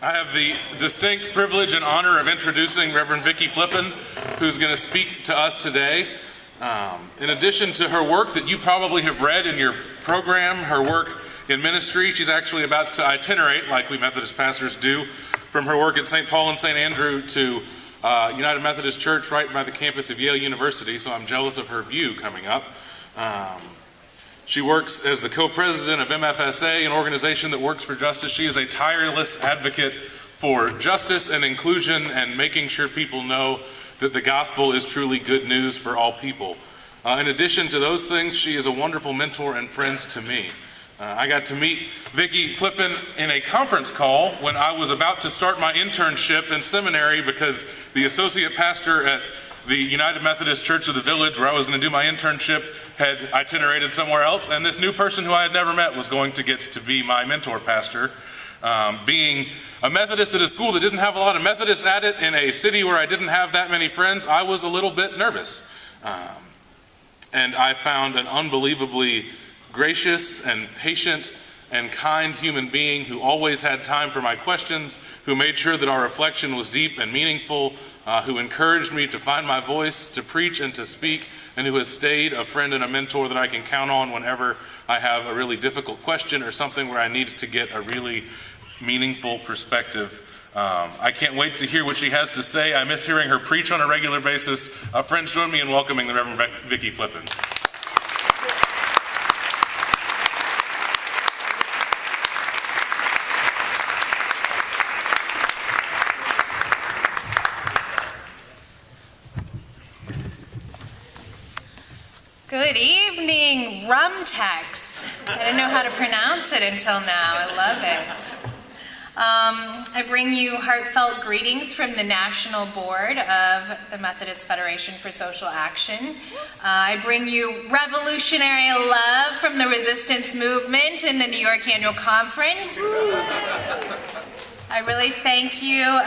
I have the distinct privilege and honor of introducing Reverend Vikki Flippin, who's going to speak to us today. In addition to her work that you probably have read in your program, her work in ministry, she's actually about to itinerate, like we Methodist pastors do, from her work at St. Paul and St. Andrew to United Methodist Church right by the campus of Yale University, so I'm jealous of her view coming up. She works as the co-president of MFSA, an organization that works for justice. She is a tireless advocate for justice and inclusion and making sure people know that the gospel is truly good news for all people. In addition to those things, she is a wonderful mentor and friend to me. I got to meet Vikki Flippin in a conference call when I was about to start my internship in seminary because the associate pastor at the United Methodist Church of the Village, where I was going to do my internship, had itinerated somewhere else, and this new person who I had never met was going to get to be my mentor pastor. Being a Methodist at a school that didn't have a lot of Methodists at it, in a city where I didn't have that many friends, I was a little bit nervous. And I found an unbelievably gracious and patient and kind human being who always had time for my questions, who made sure that our reflection was deep and meaningful, who encouraged me to find my voice, to preach and to speak, and who has stayed a friend and a mentor that I can count on whenever I have a really difficult question or something where I need to get a really meaningful perspective. I can't wait to hear what she has to say. I miss hearing her preach on a regular basis. Friends, join me in welcoming the Reverend Vikki Flippin. Good evening, RUMTX. I didn't know how to pronounce it until now. I love it. I bring you heartfelt greetings from the National Board of the Methodist Federation for Social Action. I bring you revolutionary love from the resistance movement in the New York Annual Conference. I really thank you,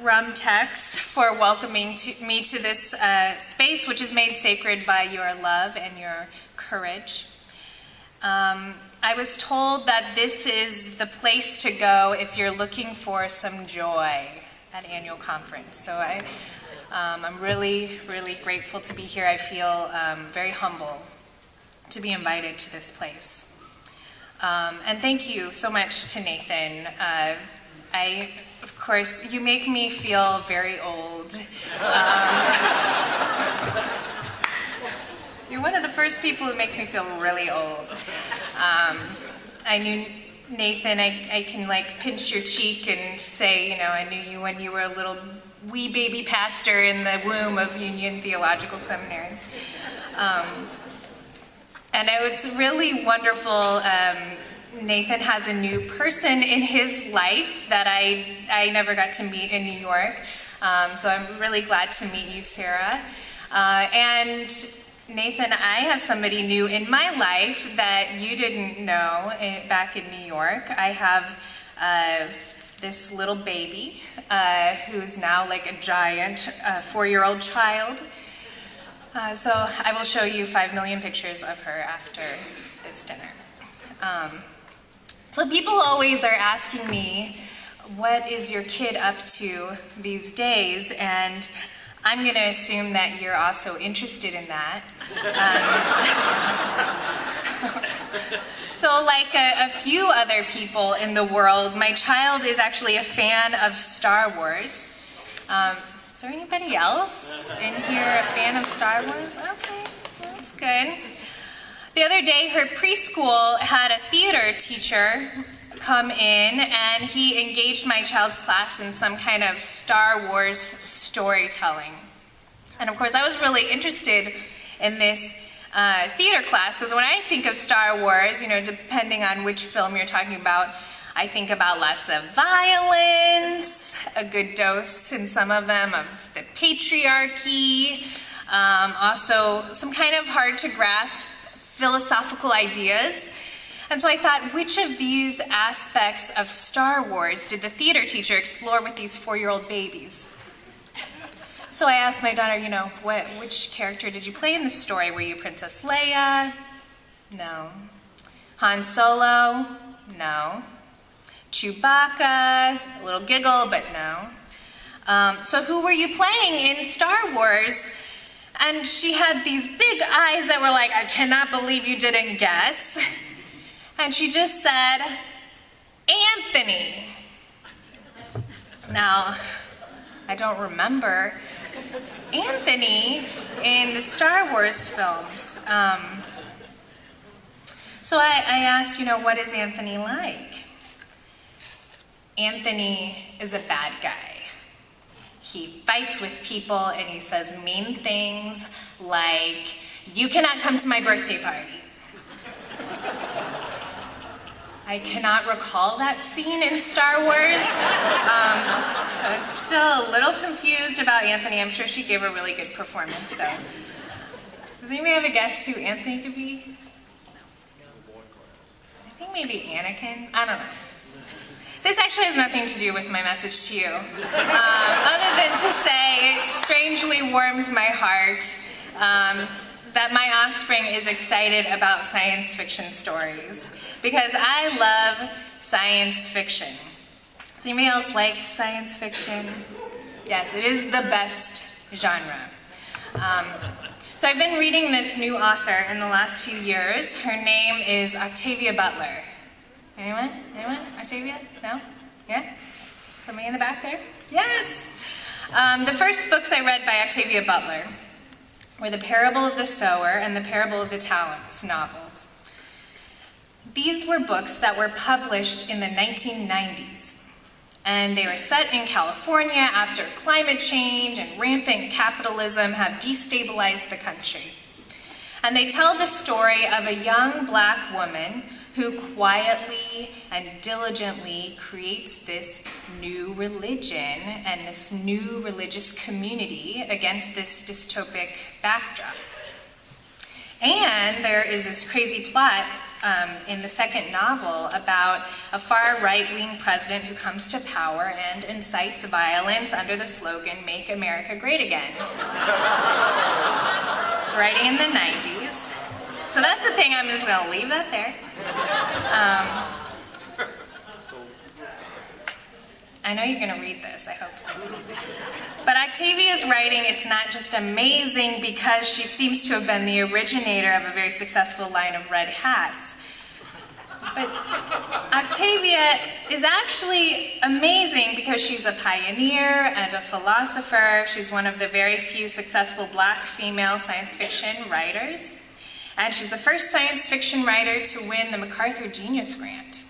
RUMTX, for welcoming me to this space, which is made sacred by your love and your courage. I was told that this is the place to go if you're looking for some joy at annual conference. So I'm really, really grateful to be here. I feel very humble to be invited to this place. And thank you so much to Nathan. Of course, you make me feel very old. You're one of the first people who makes me feel really old. I knew Nathan, I can like pinch your cheek and say, you know, I knew you when you were a little wee baby pastor in the womb of Union Theological Seminary. And it's really wonderful. Nathan has a new person in his life that I never got to meet in New York. So I'm really glad to meet you, Sarah. And Nathan, I have somebody new in my life that you didn't know back in New York. I have this little baby who's now like a giant 4-year-old child. So I will show you 5 million pictures of her after this dinner. So people always are asking me, what is your kid up to these days? And I'm going to assume that you're also interested in that. So like a few other people in the world, my child is actually a fan of Star Wars. Is there anybody else in here a fan of Star Wars? Okay, that's good. The other day, her preschool had a theater teacher come in, and he engaged my child's class in some kind of Star Wars storytelling. And of course, I was really interested in this theater class, because when I think of Star Wars, you know, depending on which film you're talking about, I think about lots of violence, a good dose in some of them of the patriarchy, also some kind of hard to grasp philosophical ideas. And so I thought, which of these aspects of Star Wars did the theater teacher explore with these 4-year-old babies? So I asked my daughter, you know, which character did you play in the story? Were you Princess Leia? No. Han Solo? No. Chewbacca, a little giggle, but no. So who were you playing in Star Wars? And she had these big eyes that were like, I cannot believe you didn't guess. And she just said, Anthony. Now, I don't remember Anthony in the Star Wars films. So I asked, what is Anthony like? Anthony is a bad guy. He fights with people and he says mean things like, you cannot come to my birthday party. I cannot recall that scene in Star Wars. So I'm still a little confused about Anthony. I'm sure she gave a really good performance though. Does anybody have a guess who Anthony could be? I think maybe Anakin. I don't know. This actually has nothing to do with my message to you, other than to say it strangely warms my heart that my offspring is excited about science fiction stories, because I love science fiction. Does anybody else like science fiction? Yes, it is the best genre. So I've been reading this new author in the last few years. Her name is Octavia Butler. Anyone? Anyone? Octavia? No? Yeah? Somebody in the back there? Yes! The first books I read by Octavia Butler were The Parable of the Sower and The Parable of the Talents novels. These were books that were published in the 1990s, and they were set in California after climate change and rampant capitalism have destabilized the country. And they tell the story of a young black woman who quietly and diligently creates this new religion and this new religious community against this dystopic backdrop. And there is this crazy plot in the second novel about a far right-wing president who comes to power and incites violence under the slogan, "Make America Great Again." It's writing in the 90s. So that's the thing, I'm just gonna leave that there. I know you're gonna read this, I hope so. But Octavia's writing, it's not just amazing because she seems to have been the originator of a very successful line of red hats. But Octavia is actually amazing because she's a pioneer and a philosopher. She's one of the very few successful black female science fiction writers. And she's the first science fiction writer to win the MacArthur Genius Grant.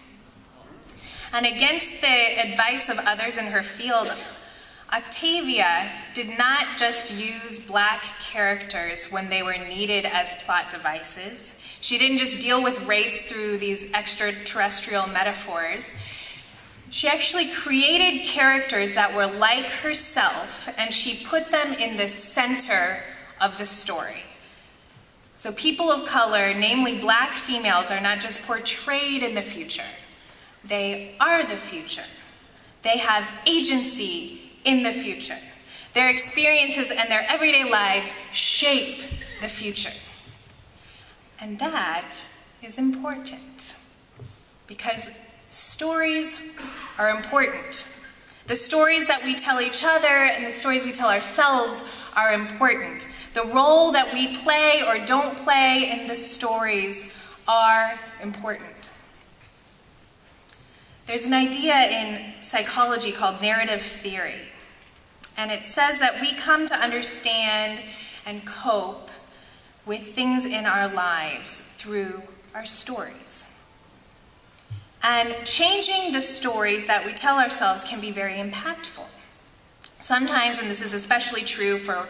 And against the advice of others in her field, Octavia did not just use black characters when they were needed as plot devices. She didn't just deal with race through these extraterrestrial metaphors. She actually created characters that were like herself, and she put them in the center of the story. So people of color, namely black females, are not just portrayed in the future. They are the future. They have agency in the future. Their experiences and their everyday lives shape the future. And that is important because stories are important. The stories that we tell each other and the stories we tell ourselves are important. The role that we play or don't play in the stories are important. There's an idea in psychology called narrative theory, and it says that we come to understand and cope with things in our lives through our stories. And changing the stories that we tell ourselves can be very impactful. Sometimes, and this is especially true for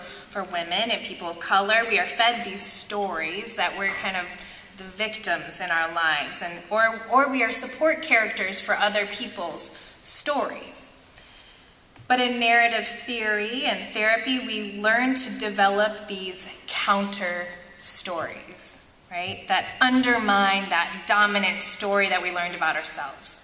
women and people of color, we are fed these stories that we're kind of the victims in our lives, and or we are support characters for other people's stories. But in narrative theory and therapy, we learn to develop these counter stories, right? That undermine that dominant story that we learned about ourselves.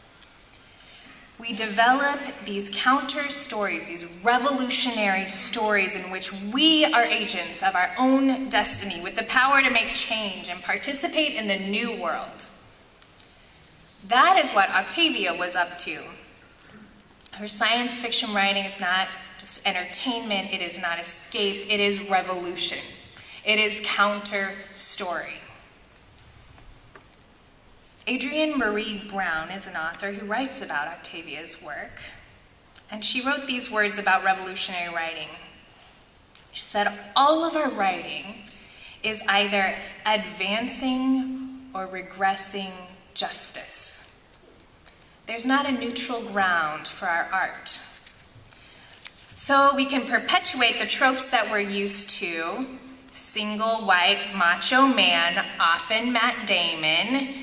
We develop these counter stories, these revolutionary stories in which we are agents of our own destiny with the power to make change and participate in the new world. That is what Octavia was up to. Her science fiction writing is not just entertainment, it is not escape, it is revolution. It is counter-story. Adrienne Marie Brown is an author who writes about Octavia's work, and she wrote these words about revolutionary writing. She said, all of our writing is either advancing or regressing justice. There's not a neutral ground for our art. So we can perpetuate the tropes that we're used to, single white macho man, often Matt Damon,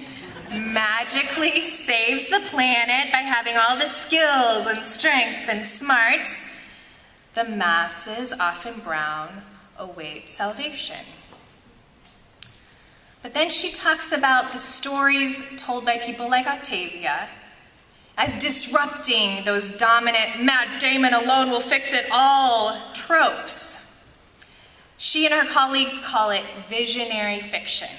magically saves the planet by having all the skills and strength and smarts. The masses, often brown, await salvation. But then she talks about the stories told by people like Octavia as disrupting those dominant Matt Damon alone will fix it all tropes. She and her colleagues call it visionary fiction.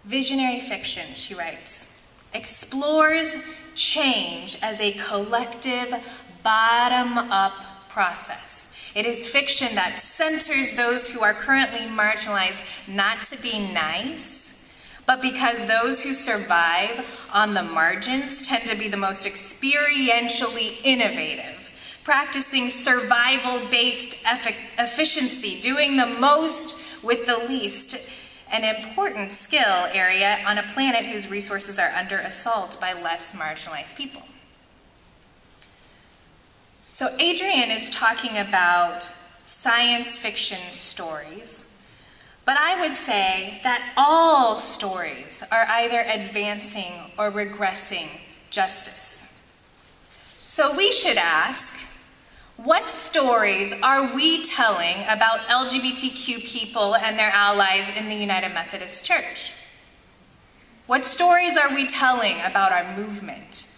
Visionary fiction, she writes, explores change as a collective bottom-up process. It is fiction that centers those who are currently marginalized not to be nice, but because those who survive on the margins tend to be the most experientially innovative, practicing survival-based efficiency, doing the most with the least, an important skill area on a planet whose resources are under assault by less marginalized people. So Adrienne is talking about science fiction stories, but I would say that all stories are either advancing or regressing justice. So we should ask, what stories are we telling about LGBTQ people and their allies in the United Methodist Church? What stories are we telling about our movement?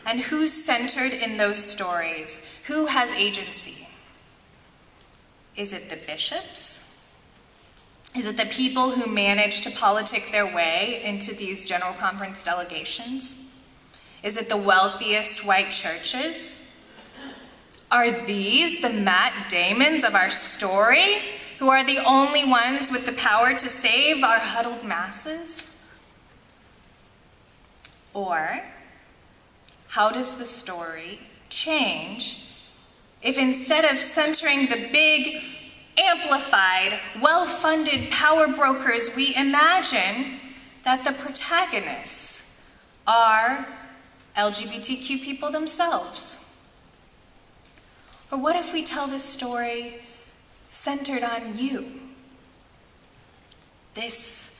And who's centered in those stories? Who has agency? Is it the bishops? Is it the people who manage to politic their way into these General Conference delegations? Is it the wealthiest white churches? Are these the Matt Damons of our story, who are the only ones with the power to save our huddled masses? Or, how does the story change if instead of centering the big, amplified, well-funded power brokers, we imagine that the protagonists are LGBTQ people themselves? Or what if we tell the story centered on you? This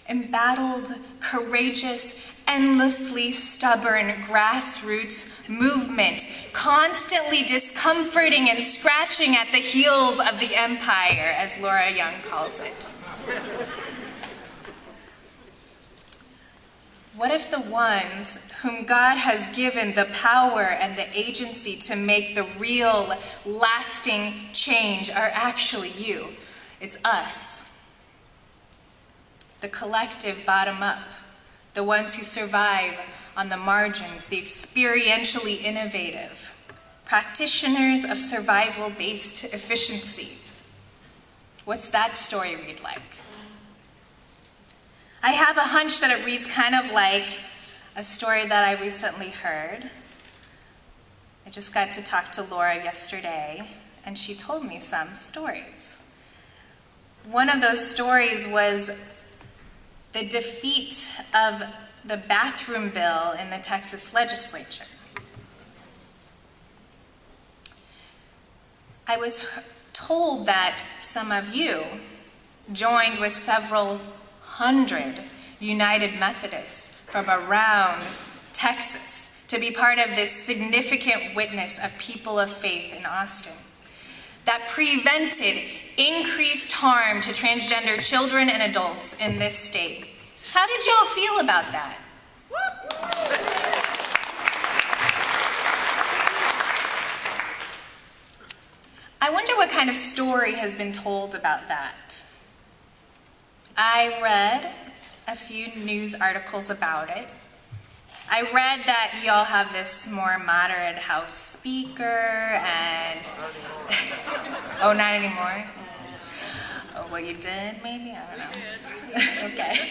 embattled, courageous, endlessly stubborn grassroots movement, constantly discomforting and scratching at the heels of the empire, as Laura Young calls it. What if the ones whom God has given the power and the agency to make the real, lasting change are actually you? It's us. The collective bottom up, the ones who survive on the margins, the experientially innovative, practitioners of survival-based efficiency. What's that story read like? I have a hunch that it reads kind of like a story that I recently heard. I just got to talk to Laura yesterday, and she told me some stories. One of those stories was the defeat of the bathroom bill in the Texas legislature. I was told that some of you joined with several hundred United Methodists from around Texas to be part of this significant witness of people of faith in Austin that prevented increased harm to transgender children and adults in this state. How did y'all feel about that? I wonder what kind of story has been told about that. I read a few news articles about it, I read that y'all have this more moderate House Speaker and... Oh, not anymore? Oh, well, you did, maybe? I don't know. Okay.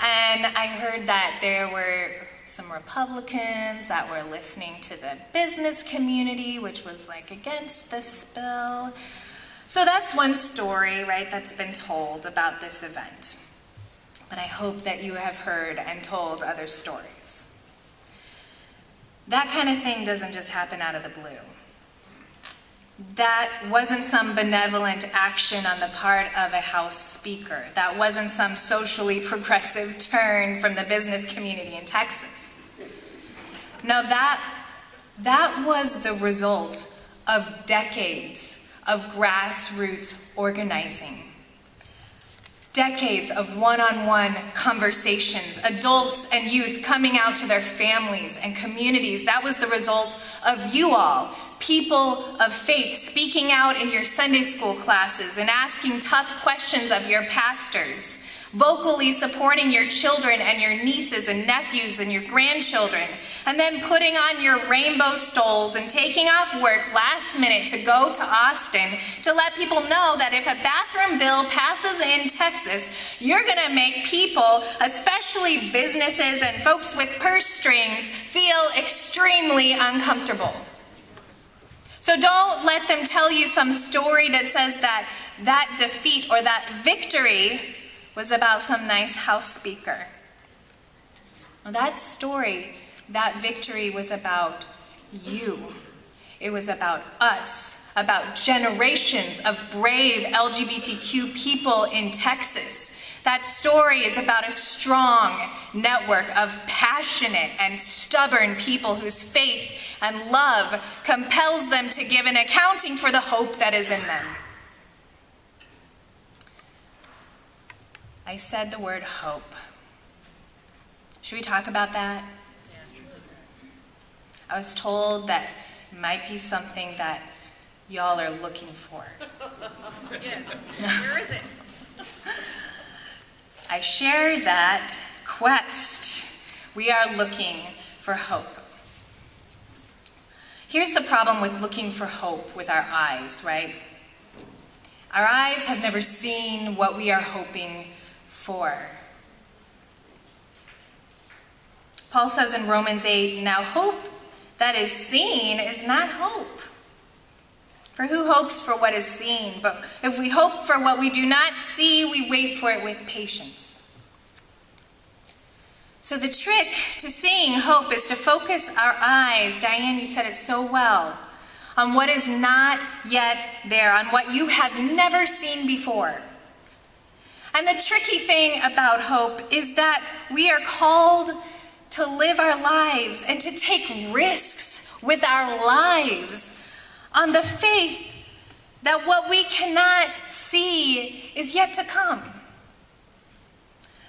And I heard that there were some Republicans that were listening to the business community, which was like against this bill. So that's one story, right, that's been told about this event. But I hope that you have heard and told other stories. That kind of thing doesn't just happen out of the blue. That wasn't some benevolent action on the part of a House Speaker. That wasn't some socially progressive turn from the business community in Texas. No, that was the result of decades of grassroots organizing. Decades of one-on-one conversations, adults and youth coming out to their families and communities. That was the result of you all, people of faith, speaking out in your Sunday school classes and asking tough questions of your pastors, vocally supporting your children and your nieces and nephews and your grandchildren, and then putting on your rainbow stoles and taking off work last minute to go to Austin to let people know that if a bathroom bill passes in Texas, you're gonna make people, especially businesses and folks with purse strings, feel extremely uncomfortable. So don't let them tell you some story that says that that defeat or that victory was about some nice House Speaker. Well, that story, that victory was about you. It was about us, about generations of brave LGBTQ people in Texas. That story is about a strong network of passionate and stubborn people whose faith and love compels them to give an accounting for the hope that is in them. I said the word hope. Should we talk about that? Yes. I was told that it might be something that y'all are looking for. Yes. Where is it? I share that quest. We are looking for hope. Here's the problem with looking for hope with our eyes, right? Our eyes have never seen what we are hoping for. Paul says in Romans 8, now hope that is seen is not hope. For who hopes for what is seen? But if we hope for what we do not see, we wait for it with patience. So the trick to seeing hope is to focus our eyes, Diane, you said it so well, on what is not yet there, on what you have never seen before. And the tricky thing about hope is that we are called to live our lives and to take risks with our lives on the faith that what we cannot see is yet to come.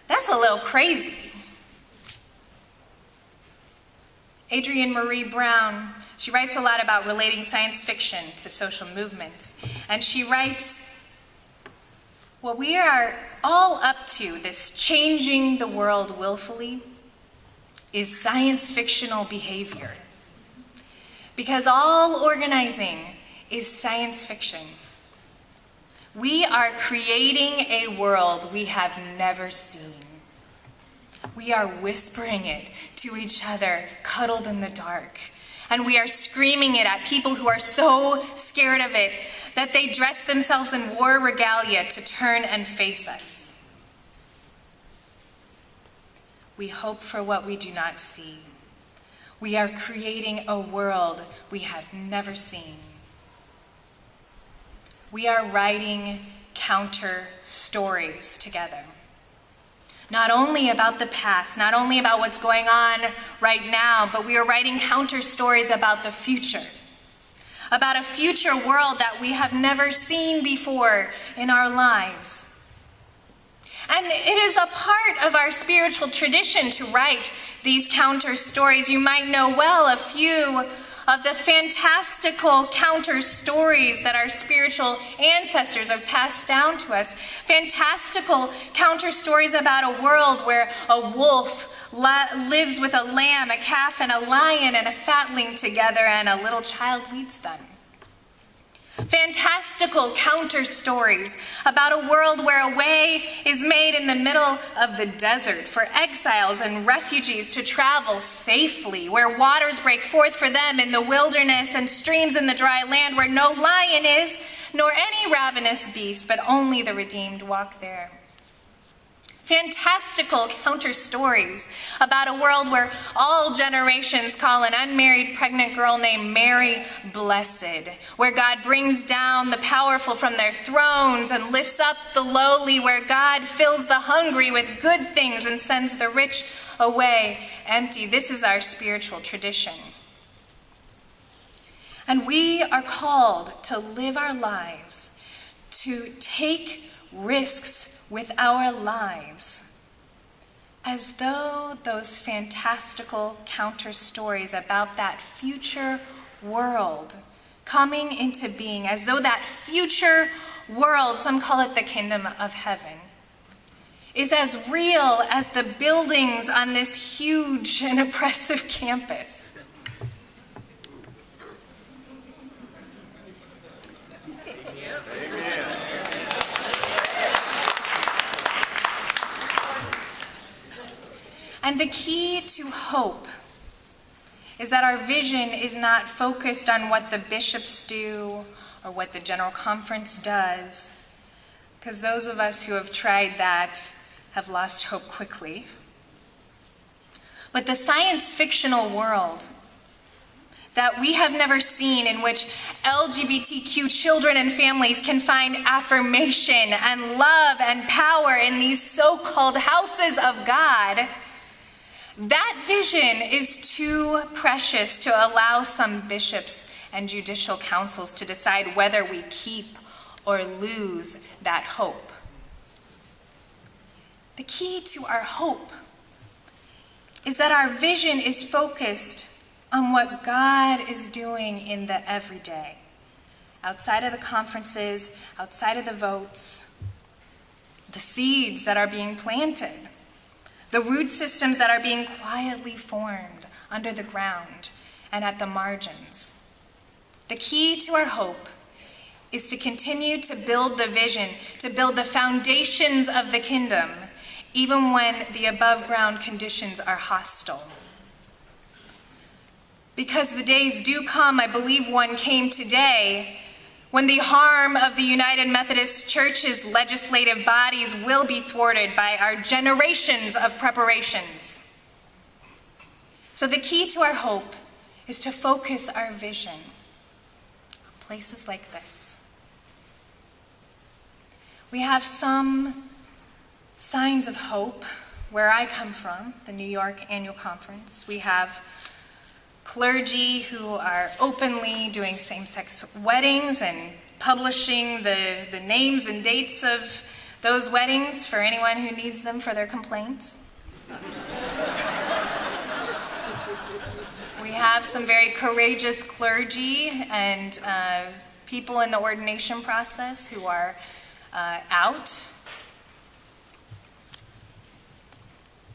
That's a little crazy. Adrienne Marie Brown, she writes a lot about relating science fiction to social movements. And she writes, what we are all up to, this changing the world willfully, is science fictional behavior. Because all organizing is science fiction. We are creating a world we have never seen. We are whispering it to each other, cuddled in the dark. And we are screaming it at people who are so scared of it that they dress themselves in war regalia to turn and face us. We hope for what we do not see. We are creating a world we have never seen. We are writing counter stories together. Not only about the past, not only about what's going on right now, but we are writing counter stories about the future. About a future world that we have never seen before in our lives. And it is a part of our spiritual tradition to write these counter stories. You might know well a few of the fantastical counter stories that our spiritual ancestors have passed down to us. Fantastical counter stories about a world where a wolf lives with a lamb, a calf, and a lion, and a fatling together, and a little child leads them. Fantastical counter stories about a world where a way is made in the middle of the desert for exiles and refugees to travel safely, where waters break forth for them in the wilderness and streams in the dry land, where no lion is, nor any ravenous beast, but only the redeemed walk there. Fantastical counter stories about a world where all generations call an unmarried pregnant girl named Mary blessed, where God brings down the powerful from their thrones and lifts up the lowly, where God fills the hungry with good things and sends the rich away empty. This is our spiritual tradition. And we are called to live our lives, to take risks with our lives, as though those fantastical counter stories about that future world coming into being, as though that future world, some call it the kingdom of heaven, is as real as the buildings on this huge and oppressive campus. And the key to hope is that our vision is not focused on what the bishops do or what the General Conference does, because those of us who have tried that have lost hope quickly. But the science fictional world that we have never seen, in which LGBTQ children and families can find affirmation and love and power in these so-called houses of God, that vision is too precious to allow some bishops and judicial councils to decide whether we keep or lose that hope. The key to our hope is that our vision is focused on what God is doing in the everyday, outside of the conferences, outside of the votes, the seeds that are being planted, the root systems that are being quietly formed under the ground and at the margins. The key to our hope is to continue to build the vision, to build the foundations of the kingdom, even when the above ground conditions are hostile. Because the days do come, I believe one came today, when the harm of the United Methodist Church's legislative bodies will be thwarted by our generations of preparations. So the key to our hope is to focus our vision on places like this. We have some signs of hope where I come from, the New York Annual Conference. We have clergy who are openly doing same-sex weddings and publishing the names and dates of those weddings for anyone who needs them for their complaints. We have some very courageous clergy and people in the ordination process who are out.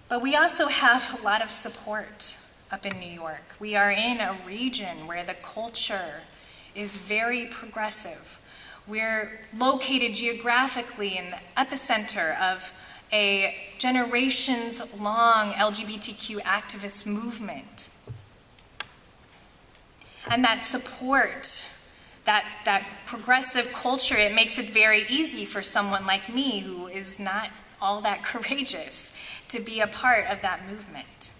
But we also have a lot of support up in New York. We are in a region where the culture is very progressive. We're located geographically in the epicenter of a generations-long LGBTQ activist movement. And that support, that progressive culture, it makes it very easy for someone like me who is not all that courageous to be a part of that movement.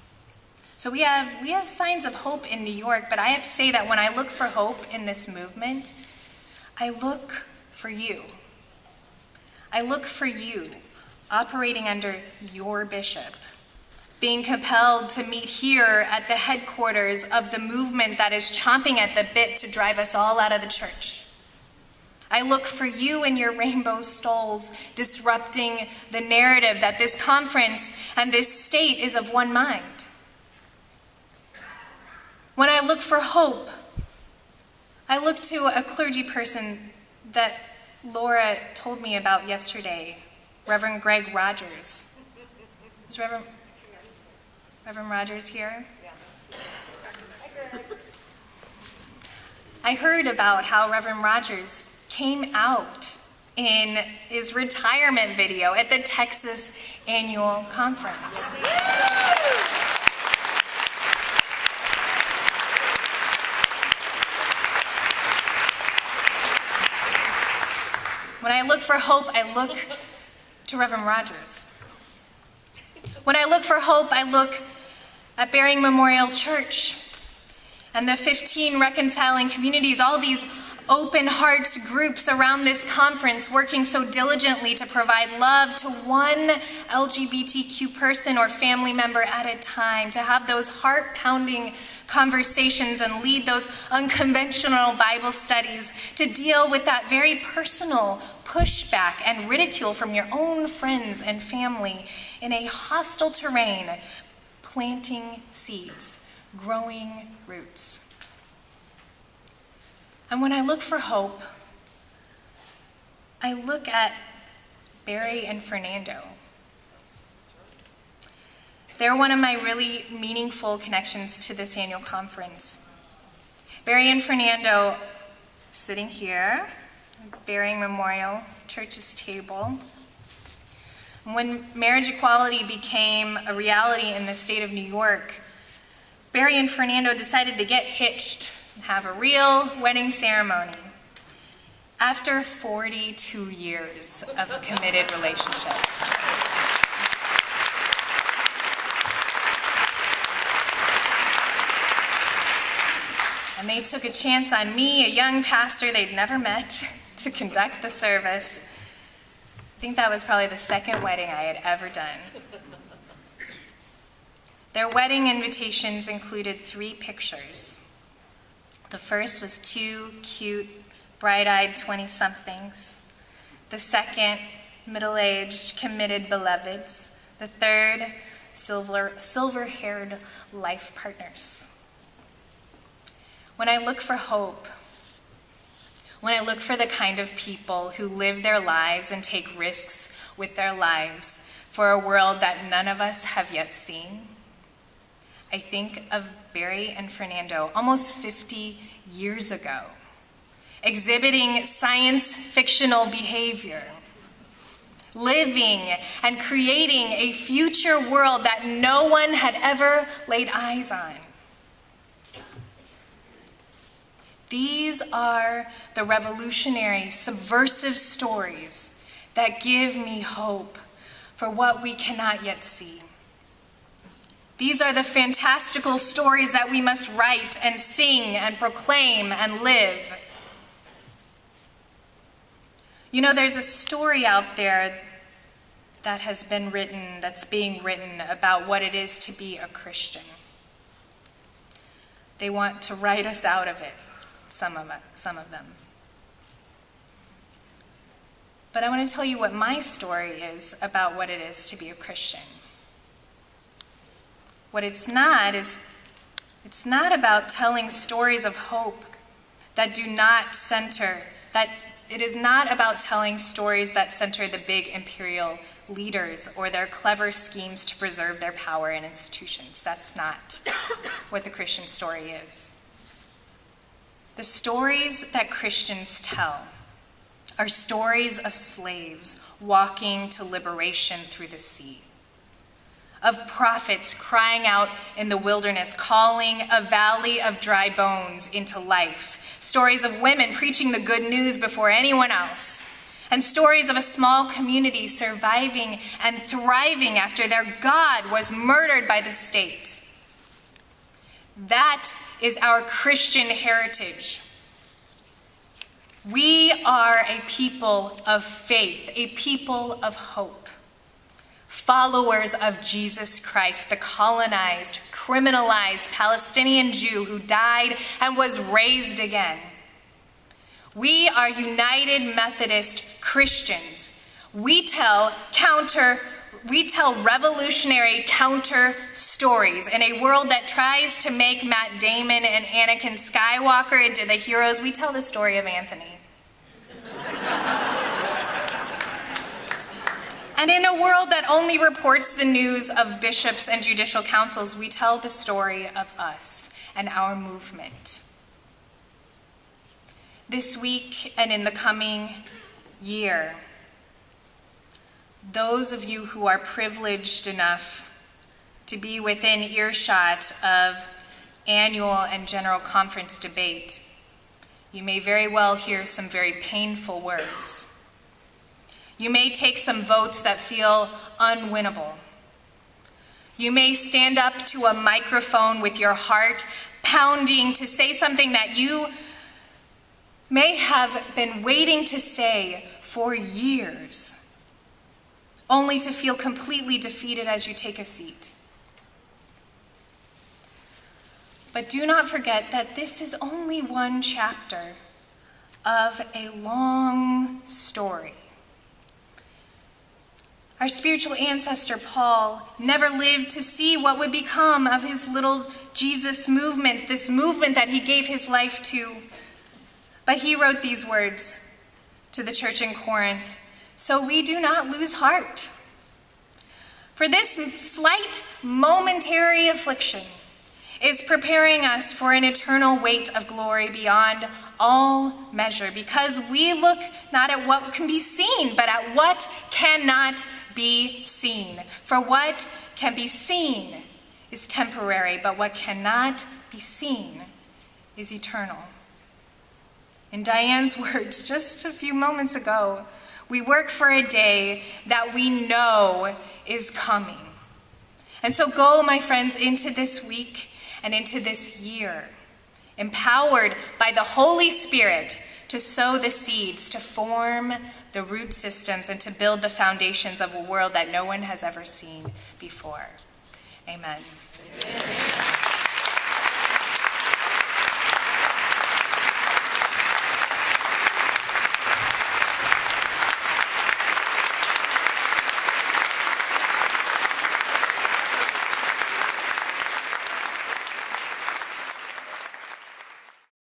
So we have signs of hope in New York, but I have to say that when I look for hope in this movement, I look for you. I look for you operating under your bishop, being compelled to meet here at the headquarters of the movement that is chomping at the bit to drive us all out of the church. I look for you in your rainbow stoles, disrupting the narrative that this conference and this state is of one mind. When I I look for hope, I look to a clergy person that Laura told me about yesterday, Reverend Greg Rogers. Is Reverend Rogers here? I heard about how Reverend Rogers came out in his retirement video at the Texas Annual Conference. When I look for hope, I look to Reverend Rogers. When I look for hope, I look at Bearing Memorial Church and the 15 Reconciling communities, all these open hearts groups around this conference working so diligently to provide love to one LGBTQ person or family member at a time, to have those heart-pounding conversations and lead those unconventional Bible studies, to deal with that very personal pushback and ridicule from your own friends and family in a hostile terrain, planting seeds, growing roots. And when I look for hope, I look at Barry and Fernando. They're one of my really meaningful connections to this annual conference. Barry and Fernando sitting here, Bearing Memorial Church's table. When marriage equality became a reality in the state of New York, Barry and Fernando decided to get hitched and have a real wedding ceremony after 42 years of a committed relationship. And they took a chance on me, a young pastor they'd never met, to conduct the service. I think that was probably the second wedding I had ever done. Their wedding invitations included 3 pictures. The first was 2 cute, bright-eyed 20-somethings. The second, middle-aged, committed beloveds. The third, silver-haired life partners. When I look for hope, when I look for the kind of people who live their lives and take risks with their lives for a world that none of us have yet seen, I think of Barry and Fernando almost 50 years ago, exhibiting science-fictional behavior, living and creating a future world that no one had ever laid eyes on. These are the revolutionary, subversive stories that give me hope for what we cannot yet see. These are the fantastical stories that we must write and sing and proclaim and live. You know, there's a story out there that has been written, that's being written about what it is to be a Christian. They want to write us out of it, some of them. But I want to tell you what my story is about what it is to be a Christian. What it's not is, it's not about telling stories of hope that do not center, that it is not about telling stories that center the big imperial leaders or their clever schemes to preserve their power in institutions. That's not what the Christian story is. The stories that Christians tell are stories of slaves walking to liberation through the sea, of prophets crying out in the wilderness, calling a valley of dry bones into life, stories of women preaching the good news before anyone else, and stories of a small community surviving and thriving after their God was murdered by the state. That is our Christian heritage. We are a people of faith, a people of hope. Followers of Jesus Christ, the colonized, criminalized Palestinian Jew who died and was raised again. We are United Methodist Christians. We tell We tell revolutionary counter stories in a world that tries to make Matt Damon and Anakin Skywalker into the heroes. We tell the story of Anthony. And in a world that only reports the news of bishops and judicial councils, we tell the story of us and our movement. This week and in the coming year, those of you who are privileged enough to be within earshot of annual and general conference debate, you may very well hear some very painful words. You may take some votes that feel unwinnable. You may stand up to a microphone with your heart pounding to say something that you may have been waiting to say for years, only to feel completely defeated as you take a seat. But do not forget that this is only one chapter of a long story. Our spiritual ancestor, Paul, never lived to see what would become of his little Jesus movement, this movement that he gave his life to. But he wrote these words to the church in Corinth: "So we do not lose heart. For this slight momentary affliction is preparing us for an eternal weight of glory beyond all measure, because we look not at what can be seen, but at what cannot be seen. For what can be seen is temporary, but what cannot be seen is eternal." In Diane's words just a few moments ago, we work for a day that we know is coming. And so go, my friends, into this week and into this year, empowered by the Holy Spirit to sow the seeds, to form the root systems, and to build the foundations of a world that no one has ever seen before. Amen. Amen.